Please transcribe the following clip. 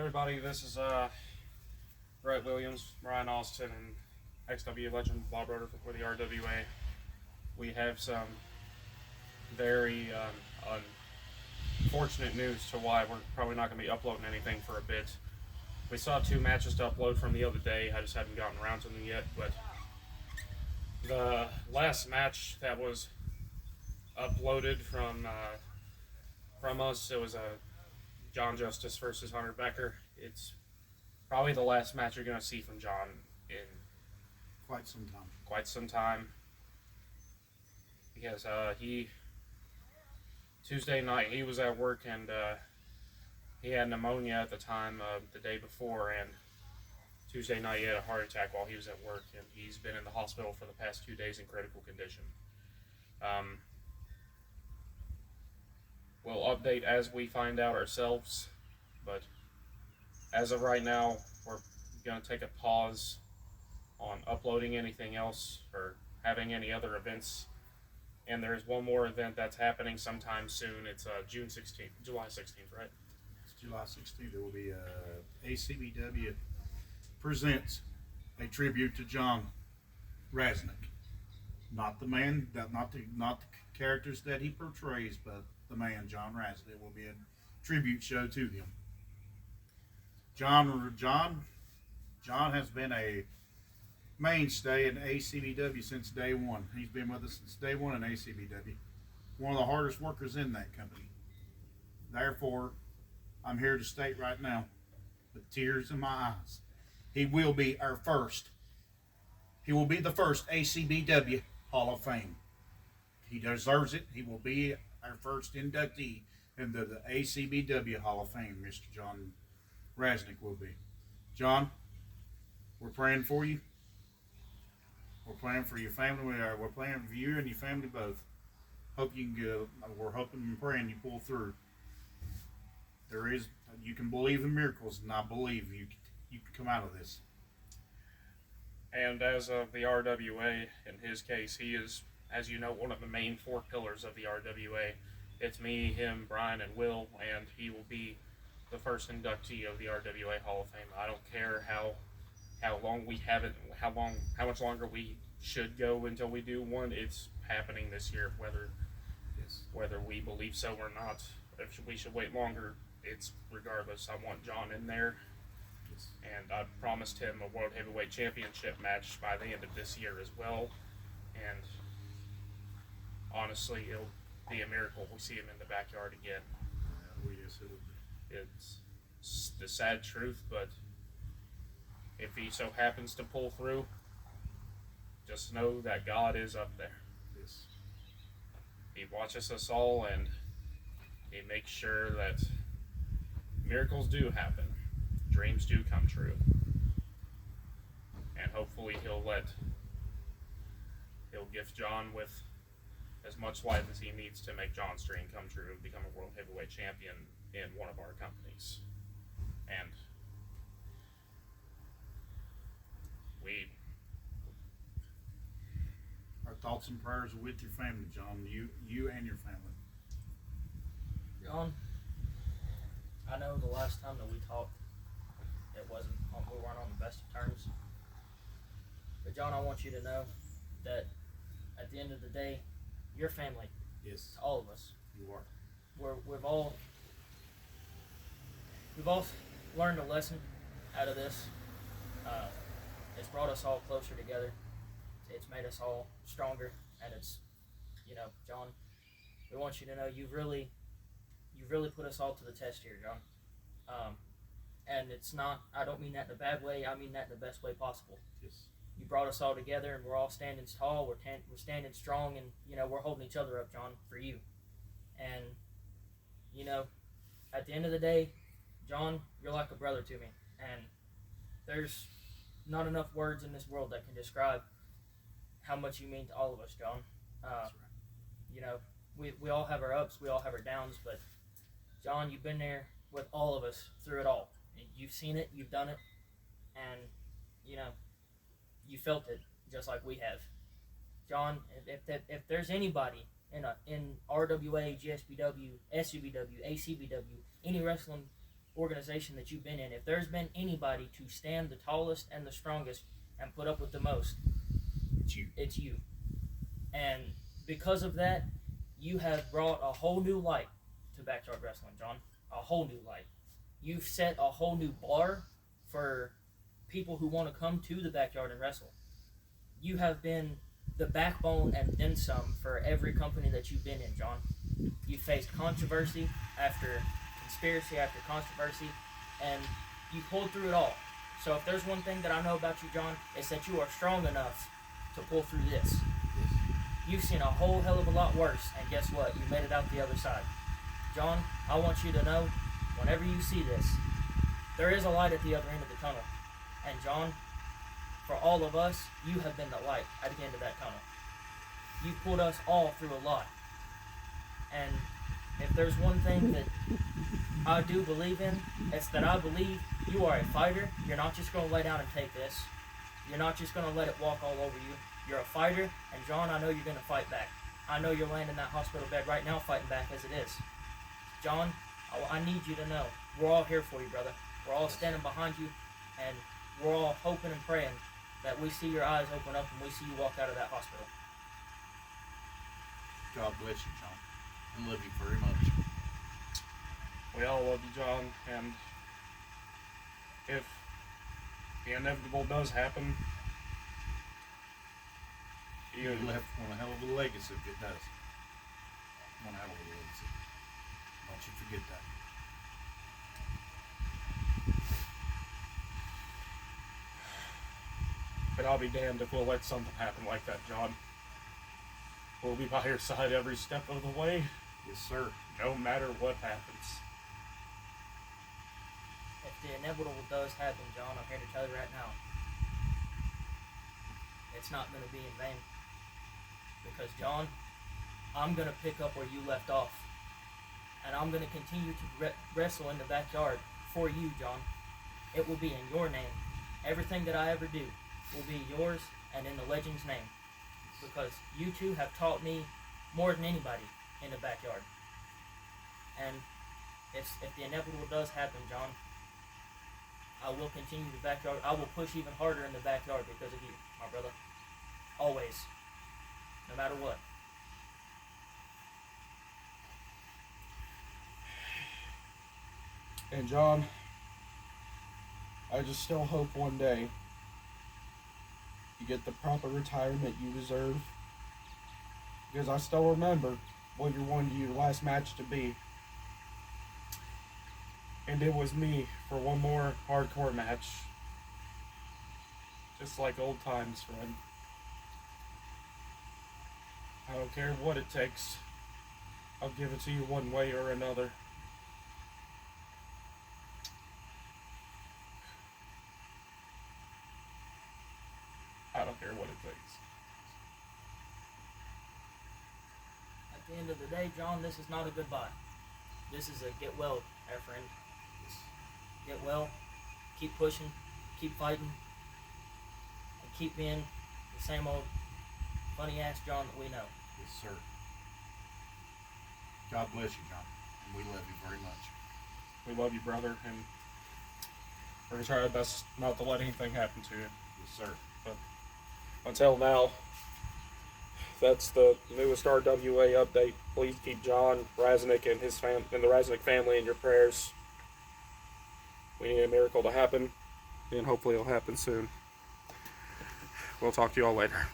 everybody? This is Brett Williams, Ryan Austin, and XW legend Bob Roder for the RWA. We have some very unfortunate news to why we're probably not going to be uploading anything for a bit. We saw two matches to upload from the other day. I just haven't gotten around to them yet. But the last match that was uploaded from us, it was a John Justice versus Hunter Becker. It's probably the last match you're going to see from John in quite some time. Quite some time. Because Tuesday night, he was at work and he had pneumonia at the time the day before, and Tuesday night he had a heart attack while he was at work, and he's been in the hospital for the past 2 days in critical condition. We'll update as we find out ourselves, but as of right now, we're going to take a pause on uploading anything else or having any other events. And there's one more event that's happening sometime soon. It's July 16th, right? It's July 16th. There will be ACBW presents a tribute to John Raznick. Not the man, not the characters that he portrays, but the man, John Raznick. It will be a tribute show to him. John has been a mainstay in ACBW since day one. He's been with us since day one in ACBW. One of the hardest workers in that company. Therefore, I'm here to state right now, with tears in my eyes, he will be the first ACBW Hall of Fame. He deserves it. He will be our first inductee into the ACBW Hall of Fame. Mr. John Raznick will be. John, we're praying for you. We're praying for your family. We're praying for you and your family both. Hope you can go. We're hoping and praying you pull through. You can believe in miracles, and I believe you can come out of this. And as of the RWA, in his case, he is, as you know, one of the main four pillars of the RWA. It's me, him, Brian, and Will, and he will be the first inductee of the RWA Hall of Fame. I don't care how long we have it, how much longer we should go until we do one. It's happening this year, whether we believe so or not. If we should wait longer, it's regardless. I want John in there, and I promised him a World Heavyweight Championship match by the end of this year as well. And honestly, it'll be a miracle if we see him in the backyard again. Yes, it'll be. It's the sad truth, but if he so happens to pull through, just know that God is up there. Yes. He watches us all, and he makes sure that miracles do happen, dreams do come true, and hopefully he'll gift John with as much life as he needs to make John's dream come true and become a World Heavyweight Champion in one of our companies. And our thoughts and prayers are with your family, John. You and your family. John, I know the last time that we talked, we weren't on the best of terms. But John, I want you to know that at the end of the day, your family, yes, to all of us, you are. We've all learned a lesson out of this. It's brought us all closer together. It's made us all stronger, and John, we want you to know you've really put us all to the test here, John. And it's not, I don't mean that in a bad way, I mean that in the best way possible. Yes. You brought us all together, and we're all standing tall, we're standing strong, and, we're holding each other up, John, for you. And, at the end of the day, John, you're like a brother to me, and there's not enough words in this world that can describe how much you mean to all of us, John. That's right. We all have our ups, we all have our downs, but John, you've been there with all of us through it all. You've seen it, you've done it, and you felt it just like we have. John, if there's anybody in RWA, GSBW, SUBW, ACBW, any wrestling organization that you've been in, if there's been anybody to stand the tallest and the strongest and put up with the most, it's you. And because of that, you have brought a whole new light to backyard wrestling, John. A whole new light. You've set a whole new bar for people who want to come to the backyard and wrestle. You have been the backbone and then some for every company that you've been in, John. You faced controversy after conspiracy after controversy, and you pulled through it all. So if there's one thing that I know about you, John, it's that you are strong enough to pull through this. You've seen a whole hell of a lot worse, and guess what? You made it out the other side. John, I want you to know, whenever you see this, there is a light at the other end of the tunnel. And John, for all of us, you have been the light at the end of that tunnel. You've pulled us all through a lot. And if there's one thing that I do believe in, it's that I believe you are a fighter. You're not just going to lay down and take this. You're not just going to let it walk all over you. You're a fighter, and John, I know you're going to fight back. I know you're laying in that hospital bed right now fighting back as it is. John, I need you to know, we're all here for you, brother. We're all standing behind you, and we're all hoping and praying that we see your eyes open up and we see you walk out of that hospital. God bless you, John. I love you very much. We all love you, John, and if the inevitable does happen, You left one hell of a legacy if it does. One hell of a legacy. Don't you forget that. but I'll be damned if we'll let something happen like that, John. We'll be by your side every step of the way, Yes, sir. no matter what happens. If the inevitable does happen, John, I'm here to tell you right now, it's not going to be in vain. Because, John, I'm going to pick up where you left off. And I'm going to continue to wrestle in the backyard for you, John. It will be in your name. Everything that I ever do will be yours and in the legend's name. Because you two have taught me more than anybody in the backyard. And if the inevitable does happen, John, I will continue the backyard. I will push even harder in the backyard because of you, my brother. Always. No matter what. And John, I just still hope one day you get the proper retirement you deserve. Because I still remember what you wanted your last match to be. And it was me for one more hardcore match. Just like old times, friend. I don't care what it takes. I'll give it to you one way or another. I don't care what it takes. At the end of the day, John, this is not a goodbye. This is a get well, our friend. Get well, keep pushing, keep fighting, and keep being the same old funny ass John that we know. Yes, sir. God bless you, John. And we love you very much. We love you, brother, and we're going to try our best not to let anything happen to you. Yes, sir. But until now, that's the newest RWA update. Please keep John Raznick and his and the Raznick family in your prayers. We need a miracle to happen, and hopefully it'll happen soon. We'll talk to you all later.